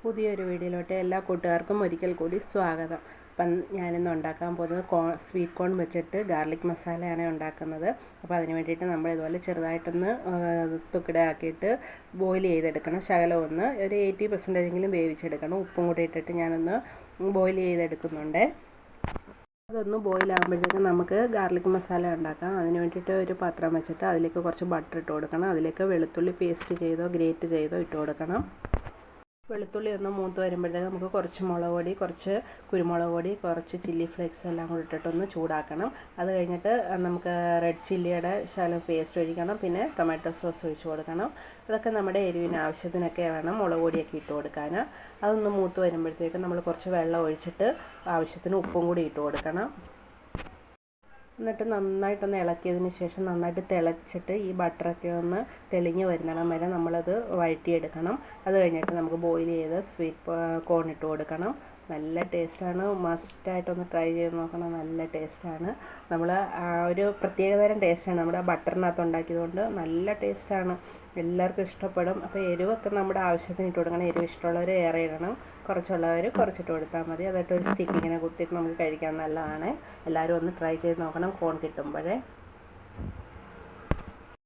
പുതിയൊരു വീഡിയോയിലോട്ട് എല്ലാ കൂട്ടുകാർക്കും ഒരിക്കൽ കൂടി സ്വാഗതം. അപ്പം ഞാനിന്ന് ഉണ്ടാക്കാൻ പോകുന്നത് സ്വീറ്റ് കോൺ വെച്ചിട്ട് ഗാർലിക് മസാലയാണ് ഉണ്ടാക്കുന്നത്. അപ്പോൾ അതിന് വേണ്ടിയിട്ട് നമ്മൾ ഇതുപോലെ ചെറുതായിട്ടൊന്ന് തുക്കിടയാക്കിയിട്ട് ബോയിൽ ചെയ്തെടുക്കണം. ശകലം ഒന്ന് ഒരു 80% വേവിച്ചെടുക്കണം. ഉപ്പും കൂടി ഇട്ടിട്ട് ഞാനൊന്ന് ബോയിൽ ചെയ്തെടുക്കുന്നുണ്ട്. അതൊന്ന് ബോയിൽ ആകുമ്പോഴത്തേക്കും നമുക്ക് ഗാർലിക് മസാല ഉണ്ടാക്കാം. അതിന് വേണ്ടിയിട്ട് ഒരു പാത്രം വെച്ചിട്ട് അതിലേക്ക് കുറച്ച് ബട്ടർ ഇട്ട് കൊടുക്കണം. അതിലേക്ക് വെളുത്തുള്ളി പേസ്റ്റ് ചെയ്തോ ഗ്രേറ്റ് ചെയ്തോ ഇട്ട് കൊടുക്കണം. വെളുത്തുള്ളി ഒന്ന് മൂത്ത് വരുമ്പോഴത്തേക്ക് നമുക്ക് കുറച്ച് മുളക് പൊടി, കുറച്ച് കുരുമുളക് പൊടി, കുറച്ച് ചില്ലി ഫ്ലേക്സ് എല്ലാം കൂടി ഇട്ടിട്ടൊന്ന് ചൂടാക്കണം. അത് കഴിഞ്ഞിട്ട് നമുക്ക് റെഡ് ചില്ലിയുടെ ശകലം പേസ്റ്റ് ഒഴിക്കണം. പിന്നെ ടൊമാറ്റോ സോസ് ഒഴിച്ച് കൊടുക്കണം. അതൊക്കെ നമ്മുടെ എരിവിന് ആവശ്യത്തിനൊക്കെ വേണം മുളക് പൊടിയൊക്കെ ഇട്ട് കൊടുക്കാൻ. അതൊന്ന് മൂത്ത് വരുമ്പോഴത്തേക്ക് നമ്മൾ കുറച്ച് വെള്ളം ഒഴിച്ചിട്ട് ആവശ്യത്തിന് ഉപ്പും കൂടി ഇട്ട് കൊടുക്കണം. എന്നിട്ട് നന്നായിട്ടൊന്ന് ഇളക്കിയതിന് ശേഷം നന്നായിട്ട് തിളച്ചിട്ട് ഈ ബട്ടറൊക്കെ ഒന്ന് തെളിഞ്ഞ് വരുന്നിടം വരെ നമ്മളത് വഴറ്റിയെടുക്കണം. അത് കഴിഞ്ഞിട്ട് നമുക്ക് ബോയിൽ ചെയ്ത് സ്വീറ്റ് കോൺ ഇട്ട് കൊടുക്കണം. നല്ല ടേസ്റ്റാണ്. മസ്റ്റായിട്ടൊന്ന് ട്രൈ ചെയ്ത് നോക്കണം. നല്ല ടേസ്റ്റാണ്. നമ്മൾ ഒരു പ്രത്യേകതരം ടേസ്റ്റാണ്. നമ്മുടെ ബട്ടറിനകത്ത് ഉണ്ടാക്കിയതുകൊണ്ട് നല്ല ടേസ്റ്റാണ്. എല്ലാവർക്കും ഇഷ്ടപ്പെടും. അപ്പോൾ എരിവൊക്കെ നമ്മുടെ ആവശ്യത്തിന് ഇട്ട് കൊടുക്കണം. എരിവ് ഇഷ്ടമുള്ളവർ ഏറെ ഇടണം, കുറച്ചുള്ളവർ കുറച്ചിട്ട് കൊടുത്താൽ മതി. അതായിട്ട് ഒരു സ്റ്റിക്ക് ഇങ്ങനെ കുത്തിയിട്ട് നമുക്ക് കഴിക്കാൻ നല്ലതാണ്. എല്ലാവരും ഒന്ന് ട്രൈ ചെയ്ത് നോക്കണം കോൺ കിട്ടുമ്പോഴേ.